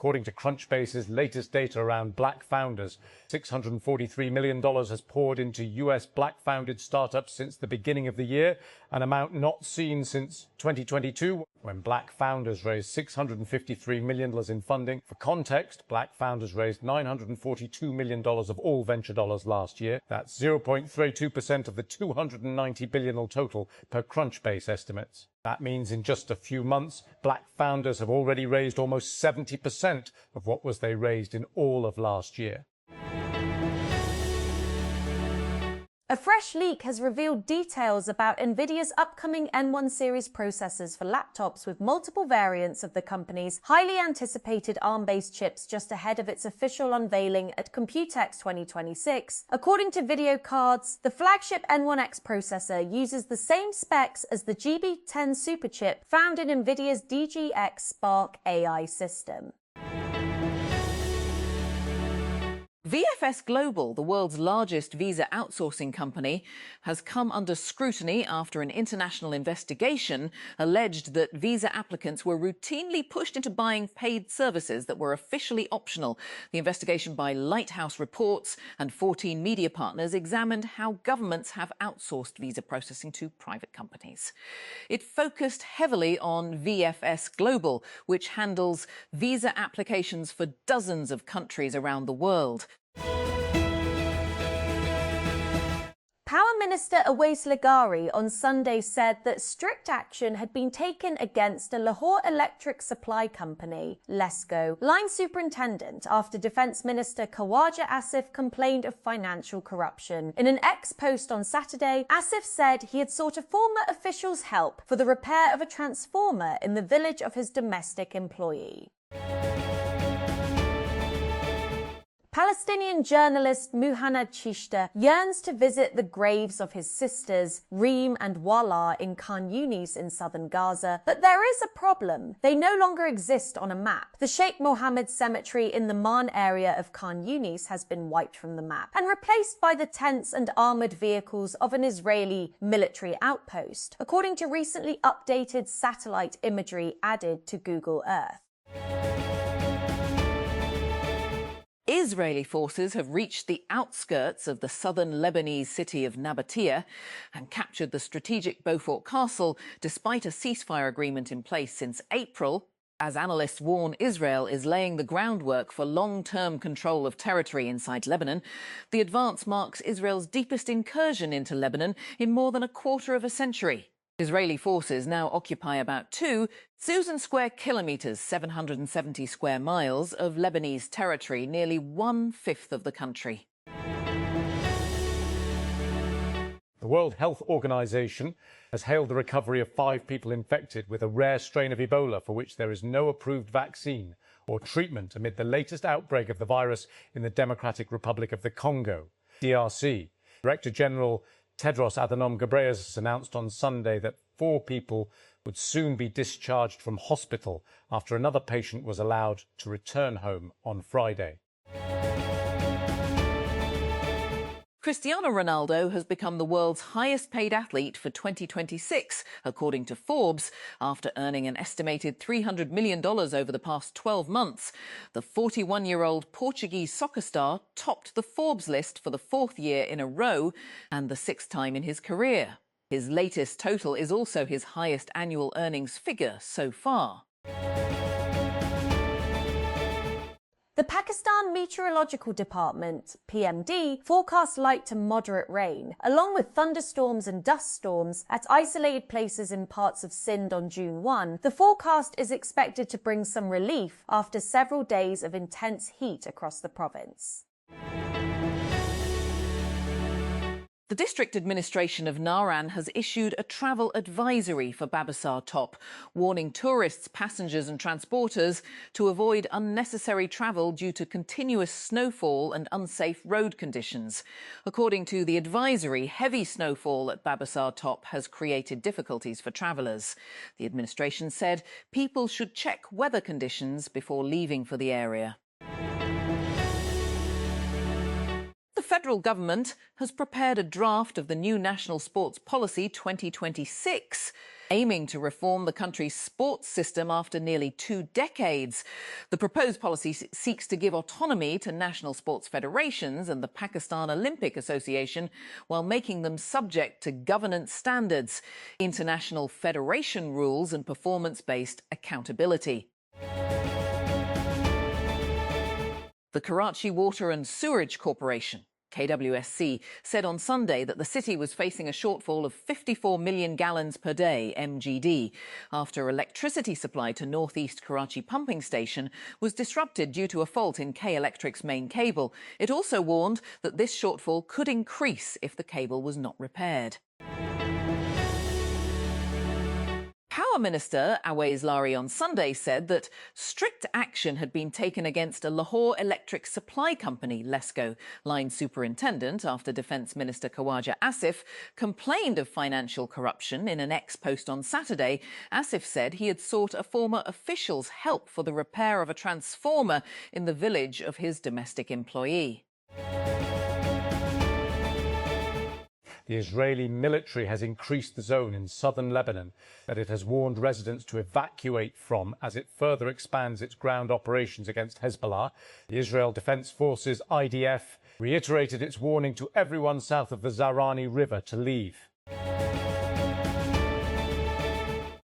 According to Crunchbase's latest data around black founders, $643 million has poured into US black-founded startups since the beginning of the year, an amount not seen since 2022, when black founders raised $653 million in funding. For context, black founders raised $942 million of all venture dollars last year. That's 0.32% of the $290 billion total per Crunchbase estimates. That means in just a few months, black founders have already raised almost 70% of what was they raised in all of last year. A fresh leak has revealed details about NVIDIA's upcoming N1 series processors for laptops with multiple variants of the company's highly anticipated ARM-based chips just ahead of its official unveiling at Computex 2026. According to Video Cards, the flagship N1X processor uses the same specs as the GB10 superchip found in NVIDIA's DGX Spark AI system. VFS Global, the world's largest visa outsourcing company, has come under scrutiny after an international investigation alleged that visa applicants were routinely pushed into buying paid services that were officially optional. The investigation by Lighthouse Reports and 14 media partners examined how governments have outsourced visa processing to private companies. It focused heavily on VFS Global, which handles visa applications for dozens of countries around the world. Power Minister Awais Leghari on Sunday said that strict action had been taken against a Lahore electric supply company, Lesco, line superintendent, after Defence Minister Khawaja Asif complained of financial corruption. In an X post on Saturday, Asif said he had sought a former official's help for the repair of a transformer in the village of his domestic employee. Palestinian journalist Muhannad Chishta yearns to visit the graves of his sisters, Reem and Wala, in Khan Yunis in southern Gaza, but there is a problem. They no longer exist on a map. The Sheikh Mohammed Cemetery in the Man area of Khan Yunis has been wiped from the map and replaced by the tents and armoured vehicles of an Israeli military outpost, according to recently updated satellite imagery added to Google Earth. Israeli forces have reached the outskirts of the southern Lebanese city of Nabatea and captured the strategic Beaufort Castle despite a ceasefire agreement in place since April. As analysts warn Israel is laying the groundwork for long-term control of territory inside Lebanon, the advance marks Israel's deepest incursion into Lebanon in more than a quarter of a century. Israeli forces now occupy about 2,000 square kilometres, 770 square miles, of Lebanese territory, nearly 1/5 of the country. The World Health Organization has hailed the recovery of 5 people infected with a rare strain of Ebola for which there is no approved vaccine or treatment amid the latest outbreak of the virus in the Democratic Republic of the Congo, DRC. Director General Tedros Adhanom Ghebreyesus announced on Sunday that 4 people would soon be discharged from hospital after another patient was allowed to return home on Friday. Cristiano Ronaldo has become the world's highest-paid athlete for 2026, according to Forbes, after earning an estimated $300 million over the past 12 months. The 41-year-old Portuguese soccer star topped the Forbes list for the 4th year in a row and the 6th time in his career. His latest total is also his highest annual earnings figure so far. The Pakistan Meteorological Department, PMD, forecast light to moderate rain, along with thunderstorms and dust storms at isolated places in parts of Sindh on June 1. The forecast is expected to bring some relief after several days of intense heat across the province. The district administration of Naran has issued a travel advisory for Babasar Top, warning tourists, passengers and transporters to avoid unnecessary travel due to continuous snowfall and unsafe road conditions. According to the advisory, heavy snowfall at Babasar Top has created difficulties for travellers. The administration said people should check weather conditions before leaving for the area. The federal government has prepared a draft of the new National Sports Policy 2026, aiming to reform the country's sports system after nearly 2 decades. The proposed policy seeks to give autonomy to national sports federations and the Pakistan Olympic Association while making them subject to governance standards, international federation rules and performance-based accountability. The Karachi Water and Sewerage Corporation, KWSC, said on Sunday that the city was facing a shortfall of 54 million gallons per day, MGD, after electricity supply to northeast Karachi pumping station was disrupted due to a fault in K Electric's main cable. It also warned that this shortfall could increase if the cable was not repaired. Power Minister Awais Lari on Sunday said that strict action had been taken against a Lahore electric supply company, Lesco, line superintendent, after Defence Minister Khawaja Asif complained of financial corruption in an ex-post on Saturday. Asif said he had sought a former official's help for the repair of a transformer in the village of his domestic employee. The Israeli military has increased the zone in southern Lebanon that it has warned residents to evacuate from as it further expands its ground operations against Hezbollah. The Israel Defense Forces, IDF, reiterated its warning to everyone south of the Zahrani River to leave.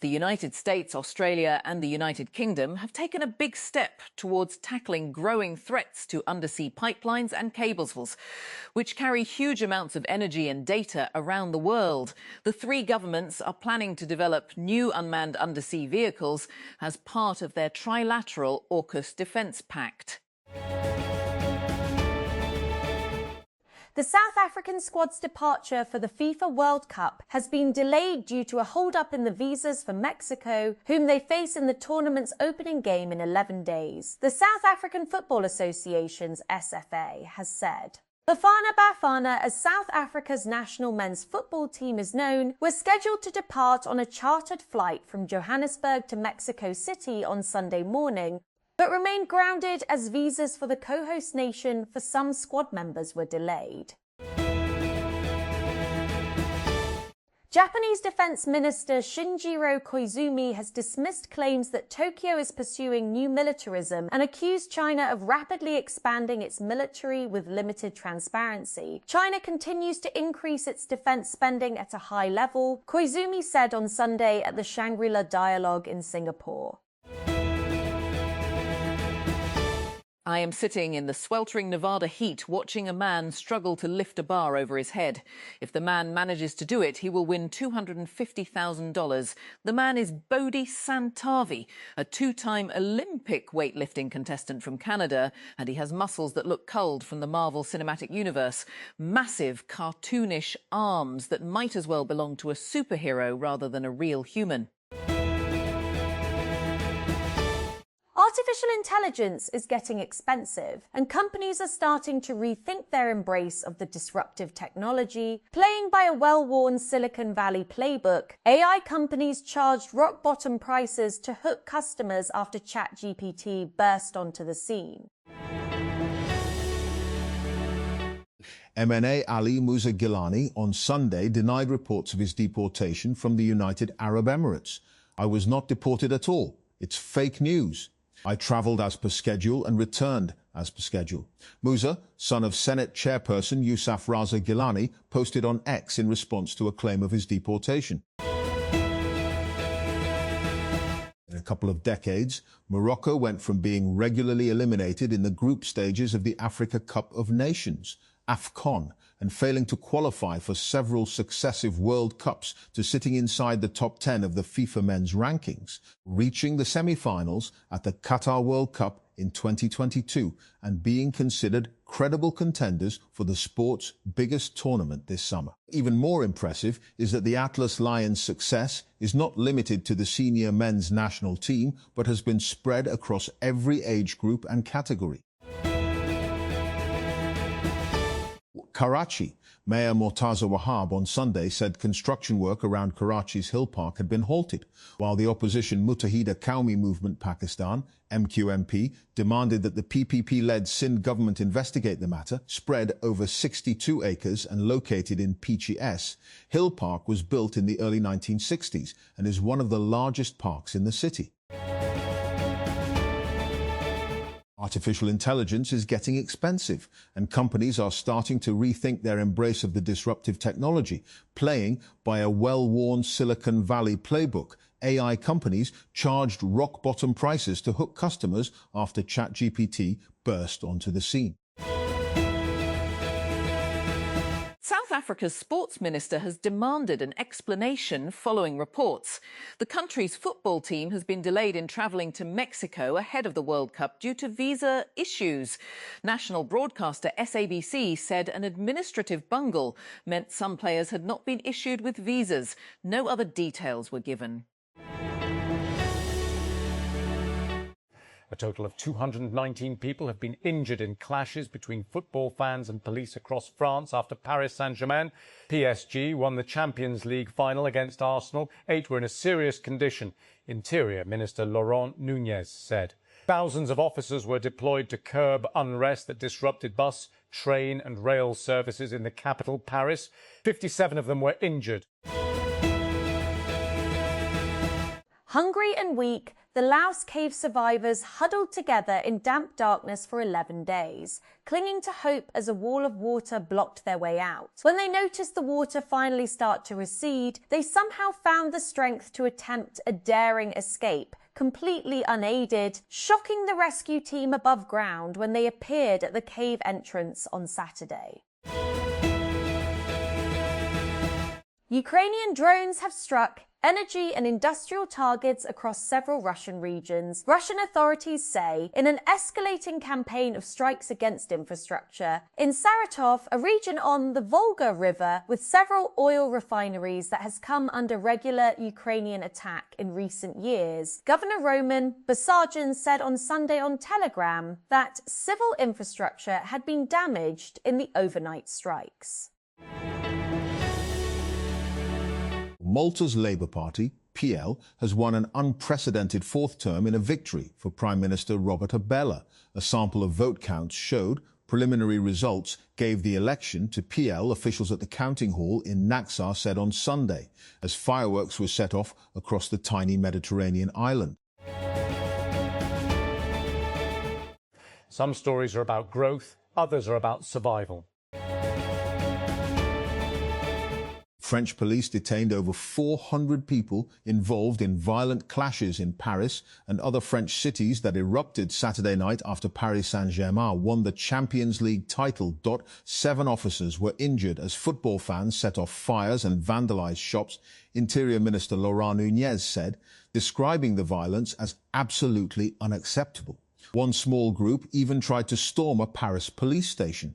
The United States, Australia and the United Kingdom have taken a big step towards tackling growing threats to undersea pipelines and cables, which carry huge amounts of energy and data around the world. The three governments are planning to develop new unmanned undersea vehicles as part of their trilateral AUKUS defence pact. The South African squad's departure for the FIFA World Cup has been delayed due to a hold-up in the visas for Mexico, whom they face in the tournament's opening game in 11 days. The South African Football Association's SFA has said. Bafana Bafana, as South Africa's national men's football team is known, were scheduled to depart on a chartered flight from Johannesburg to Mexico City on Sunday morning, but remained grounded as visas for the co-host nation for some squad members were delayed. Japanese Defense Minister Shinjiro Koizumi has dismissed claims that Tokyo is pursuing new militarism and accused China of rapidly expanding its military with limited transparency. China continues to increase its defense spending at a high level, Koizumi said on Sunday at the Shangri-La Dialogue in Singapore. I am sitting in the sweltering Nevada heat watching a man struggle to lift a bar over his head. If the man manages to do it, he will win $250,000. The man is Bodhi Santavi, a two-time Olympic weightlifting contestant from Canada, and he has muscles that look culled from the Marvel Cinematic Universe. Massive, cartoonish arms that might as well belong to a superhero rather than a real human. Artificial intelligence is getting expensive, and companies are starting to rethink their embrace of the disruptive technology. Playing by a well-worn Silicon Valley playbook, AI companies charged rock-bottom prices to hook customers after ChatGPT burst onto the scene. MNA Ali Musa Gilani on Sunday denied reports of his deportation from the United Arab Emirates. "I was not deported at all. It's fake news. I travelled as per schedule and returned as per schedule." Musa, son of Senate chairperson Yousaf Raza Gilani, posted on X in response to a claim of his deportation. In a couple of decades, Morocco went from being regularly eliminated in the group stages of the Africa Cup of Nations, AFCON, and failing to qualify for several successive World Cups to sitting inside the top 10 of the FIFA men's rankings, reaching the semi-finals at the Qatar World Cup in 2022 and being considered credible contenders for the sport's biggest tournament this summer. Even more impressive is that the Atlas Lions' success is not limited to the senior men's national team, but has been spread across every age group and category. Karachi, Mayor Mortaza Wahab on Sunday said construction work around Karachi's Hill Park had been halted, while the opposition Muttahida Qaumi Movement Pakistan, MQMP, demanded that the PPP-led Sindh government investigate the matter. Spread over 62 acres and located in PGS, Hill Park was built in the early 1960s and is one of the largest parks in the city. Artificial intelligence is getting expensive, and companies are starting to rethink their embrace of the disruptive technology, playing by a well-worn Silicon Valley playbook. AI companies charged rock-bottom prices to hook customers after ChatGPT burst onto the scene. South Africa's sports minister has demanded an explanation following reports. The country's football team has been delayed in travelling to Mexico ahead of the World Cup due to visa issues. National broadcaster SABC said an administrative bungle meant some players had not been issued with visas. No other details were given. A total of 219 people have been injured in clashes between football fans and police across France after Paris Saint-Germain. PSG won the Champions League final against Arsenal. 8 were in a serious condition, Interior Minister Laurent Nunez said. Thousands of officers were deployed to curb unrest that disrupted bus, train and rail services in the capital, Paris. 57 of them were injured. Hungry and weak, the Laos cave survivors huddled together in damp darkness for 11 days, clinging to hope as a wall of water blocked their way out. When they noticed the water finally start to recede, they somehow found the strength to attempt a daring escape, completely unaided, shocking the rescue team above ground when they appeared at the cave entrance on Saturday. Ukrainian drones have struck energy and industrial targets across several Russian regions, Russian authorities say, in an escalating campaign of strikes against infrastructure. In Saratov, a region on the Volga River with several oil refineries that has come under regular Ukrainian attack in recent years, Governor Roman Basarjan said on Sunday on Telegram that civil infrastructure had been damaged in the overnight strikes. Malta's Labour Party, Pehel, has won an unprecedented fourth term in a victory for Prime Minister Robert Abela. A sample of vote counts showed preliminary results gave the election to Pehel, officials at the counting hall in Naxar said on Sunday, as fireworks were set off across the tiny Mediterranean island. Some stories are about growth, others are about survival. French police detained over 400 people involved in violent clashes in Paris and other French cities that erupted Saturday night after Paris Saint-Germain won the Champions League title. 7 officers were injured as football fans set off fires and vandalized shops, Interior Minister Laurent Nunez said, describing the violence as absolutely unacceptable. One small group even tried to storm a Paris police station.